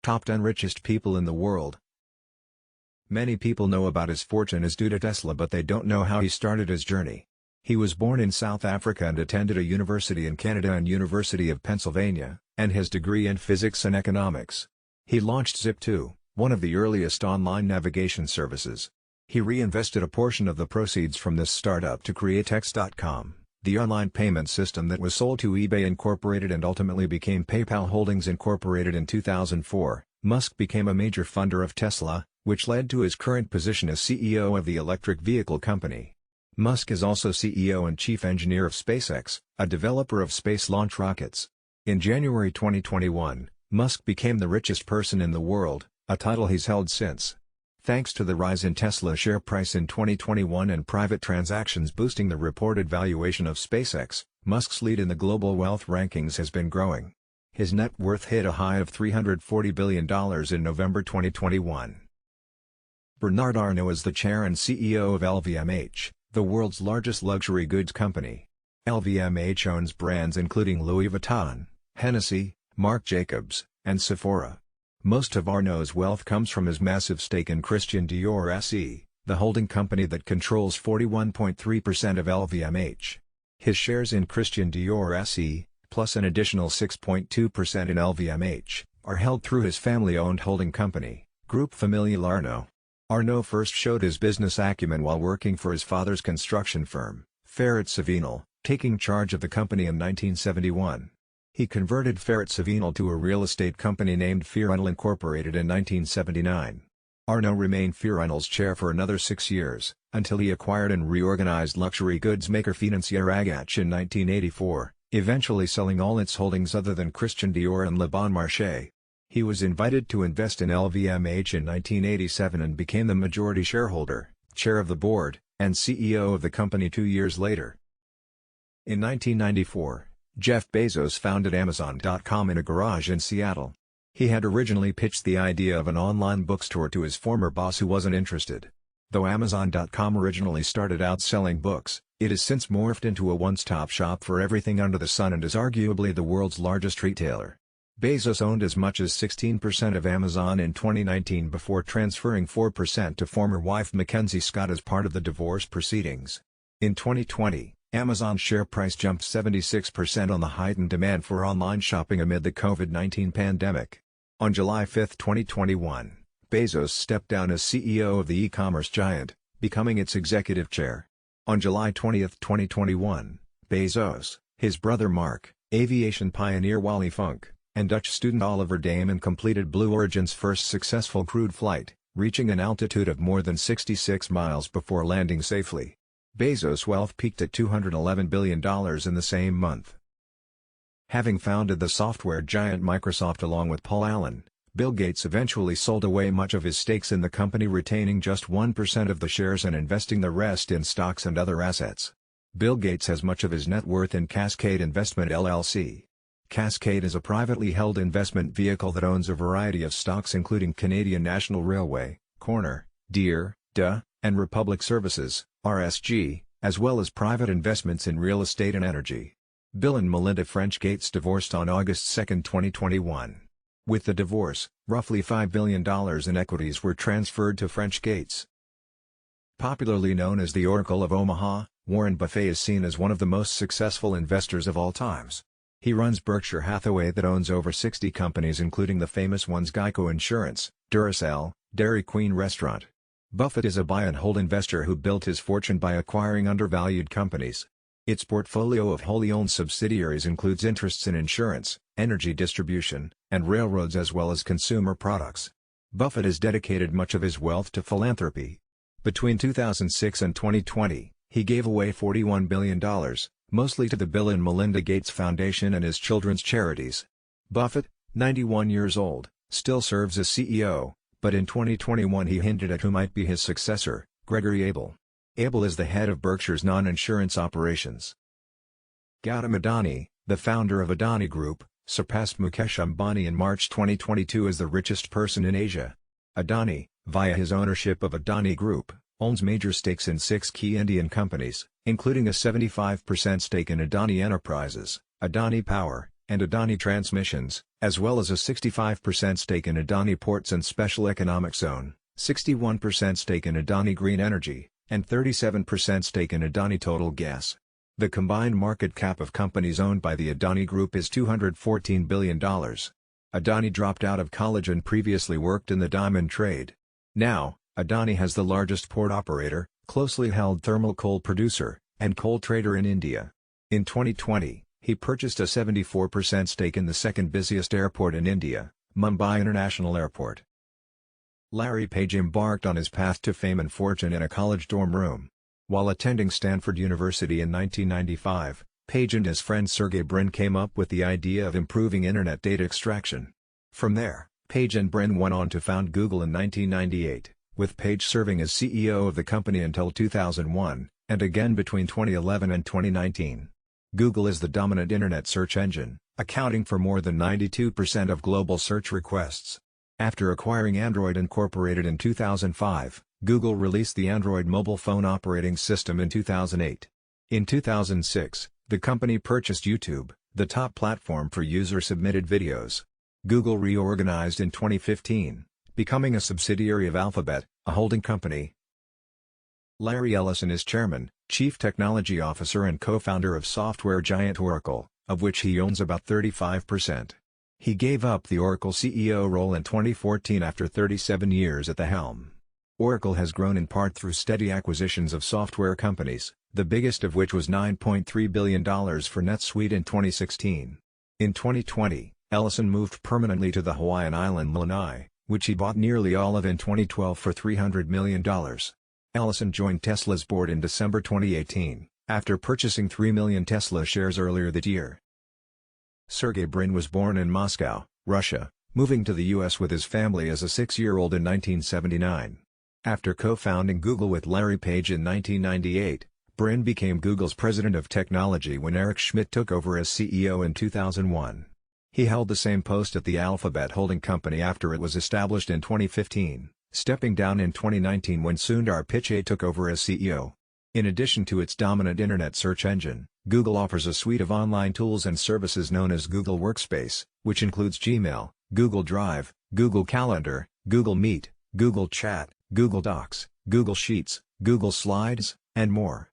Top 10 Richest People in the World. Many people know about his fortune as due to Tesla, but they don't know how he started his journey. He was born in South Africa and attended a university in Canada and University of Pennsylvania, and his degree in physics and economics. He launched Zip2, one of the earliest online navigation services. He reinvested a portion of the proceeds from this startup to create X.com, the online payment system that was sold to eBay Incorporated and ultimately became PayPal Holdings Incorporated in 2004. Musk became a major funder of Tesla, which led to his current position as CEO of the electric vehicle company. Musk is also CEO and chief engineer of SpaceX, a developer of space launch rockets. In January 2021, Musk became the richest person in the world, a title he's held since. Thanks to the rise in Tesla share price in 2021 and private transactions boosting the reported valuation of SpaceX, Musk's lead in the global wealth rankings has been growing. His net worth hit a high of $340 billion in November 2021. Bernard Arnault is the chair and CEO of LVMH, the world's largest luxury goods company. LVMH owns brands including Louis Vuitton, Hennessy, Marc Jacobs, and Sephora. Most of Arnault's wealth comes from his massive stake in Christian Dior SE, the holding company that controls 41.3% of LVMH. His shares in Christian Dior SE, plus an additional 6.2% in LVMH, are held through his family-owned holding company, Groupe Familial Arnault. Arnault first showed his business acumen while working for his father's construction firm, Ferret Savinel, taking charge of the company in 1971. He converted Ferret Savinel to a real estate company named Ferrunal Incorporated in 1979. Arnault remained Ferrunal's chair for another 6 years, until he acquired and reorganized luxury goods maker Financière Agache in 1984, eventually selling all its holdings other than Christian Dior and Le Bon Marché. He was invited to invest in LVMH in 1987 and became the majority shareholder, chair of the board, and CEO of the company 2 years later. In 1994, Jeff Bezos founded Amazon.com in a garage in Seattle. He had originally pitched the idea of an online bookstore to his former boss who wasn't interested. Though Amazon.com originally started out selling books, it has since morphed into a one-stop shop for everything under the sun and is arguably the world's largest retailer. Bezos owned as much as 16% of Amazon in 2019 before transferring 4% to former wife Mackenzie Scott as part of the divorce proceedings. In 2020, Amazon's share price jumped 76% on the heightened demand for online shopping amid the COVID-19 pandemic. On July 5, 2021, Bezos stepped down as CEO of the e-commerce giant, becoming its executive chair. On July 20, 2021, Bezos, his brother Mark, aviation pioneer Wally Funk, and Dutch student Oliver Daemen completed Blue Origin's first successful crewed flight, reaching an altitude of more than 66 miles before landing safely. Bezos' wealth peaked at $211 billion in the same month. Having founded the software giant Microsoft along with Paul Allen, Bill Gates eventually sold away much of his stakes in the company, retaining just 1% of the shares and investing the rest in stocks and other assets. Bill Gates has much of his net worth in Cascade Investment LLC. Cascade is a privately held investment vehicle that owns a variety of stocks including Canadian National Railway, Corner, Deere, and Republic Services, RSG, as well as private investments in real estate and energy. Bill and Melinda French Gates divorced on August 2, 2021. With the divorce, roughly $5 billion in equities were transferred to French Gates. Popularly known as the Oracle of Omaha, Warren Buffett is seen as one of the most successful investors of all times. He runs Berkshire Hathaway that owns over 60 companies including the famous ones Geico Insurance, Duracell, Dairy Queen Restaurant. Buffett is a buy-and-hold investor who built his fortune by acquiring undervalued companies. Its portfolio of wholly owned subsidiaries includes interests in insurance, energy distribution, and railroads as well as consumer products. Buffett has dedicated much of his wealth to philanthropy. Between 2006 and 2020, he gave away $41 billion, mostly to the Bill and Melinda Gates Foundation and his children's charities. Buffett, 91 years old, still serves as CEO. But in 2021 he hinted at who might be his successor, Gregory Abel. Abel is the head of Berkshire's non-insurance operations. Gautam Adani, the founder of Adani Group, surpassed Mukesh Ambani in March 2022 as the richest person in Asia. Adani, via his ownership of Adani Group, owns major stakes in 6 key Indian companies, including a 75% stake in Adani Enterprises, Adani Power, and Adani Transmissions, as well as a 65% stake in Adani Ports and Special Economic Zone, 61% stake in Adani Green Energy, and 37% stake in Adani Total Gas. The combined market cap of companies owned by the Adani Group is $214 billion. Adani dropped out of college and previously worked in the diamond trade. Now, Adani has the largest port operator, closely held thermal coal producer, and coal trader in India. In 2020, he purchased a 74% stake in the second busiest airport in India, Mumbai International Airport. Larry Page embarked on his path to fame and fortune in a college dorm room. While attending Stanford University in 1995, Page and his friend Sergey Brin came up with the idea of improving internet data extraction. From there, Page and Brin went on to found Google in 1998, with Page serving as CEO of the company until 2001, and again between 2011 and 2019. Google is the dominant internet search engine, accounting for more than 92% of global search requests. After acquiring Android Incorporated in 2005, Google released the Android mobile phone operating system in 2008. In 2006, the company purchased YouTube, the top platform for user-submitted videos. Google reorganized in 2015, becoming a subsidiary of Alphabet, a holding company. Larry Ellison is chairman, chief technology officer and co-founder of software giant Oracle, of which he owns about 35%. He gave up the Oracle CEO role in 2014 after 37 years at the helm. Oracle has grown in part through steady acquisitions of software companies, the biggest of which was $9.3 billion for NetSuite in 2016. In 2020, Ellison moved permanently to the Hawaiian island Lanai, which he bought nearly all of in 2012 for $300 million. Ellison joined Tesla's board in December 2018, after purchasing 3 million Tesla shares earlier that year. Sergey Brin was born in Moscow, Russia, moving to the U.S. with his family as a 6-year-old in 1979. After co-founding Google with Larry Page in 1998, Brin became Google's president of technology when Eric Schmidt took over as CEO in 2001. He held the same post at the Alphabet holding company after it was established in 2015, stepping down in 2019 when Sundar Pichai took over as CEO. In addition to its dominant internet search engine, Google offers a suite of online tools and services known as Google Workspace, which includes Gmail, Google Drive, Google Calendar, Google Meet, Google Chat, Google Docs, Google Sheets, Google Slides, and more.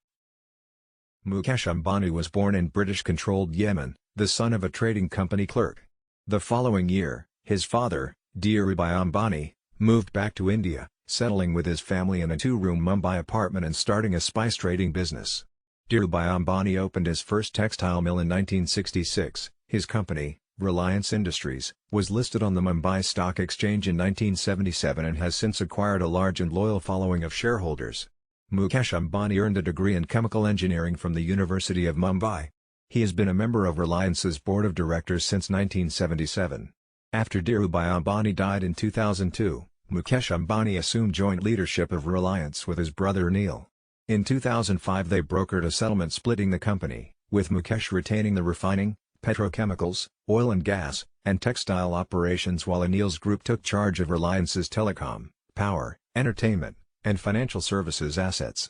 Mukesh Ambani was born in British-controlled Yemen, the son of a trading company clerk. The following year, his father, Dhirubhai Ambani, moved back to India, settling with his family in a 2-room Mumbai apartment and starting a spice trading business. Dhirubhai Ambani opened his first textile mill in 1966. His company, Reliance Industries, was listed on the Mumbai Stock Exchange in 1977 and has since acquired a large and loyal following of shareholders. Mukesh Ambani earned a degree in chemical engineering from the University of Mumbai. He has been a member of Reliance's board of directors since 1977. After Dhirubhai Ambani died in 2002, Mukesh Ambani assumed joint leadership of Reliance with his brother Anil. In 2005 they brokered a settlement splitting the company, with Mukesh retaining the refining, petrochemicals, oil and gas, and textile operations while Anil's group took charge of Reliance's telecom, power, entertainment, and financial services assets.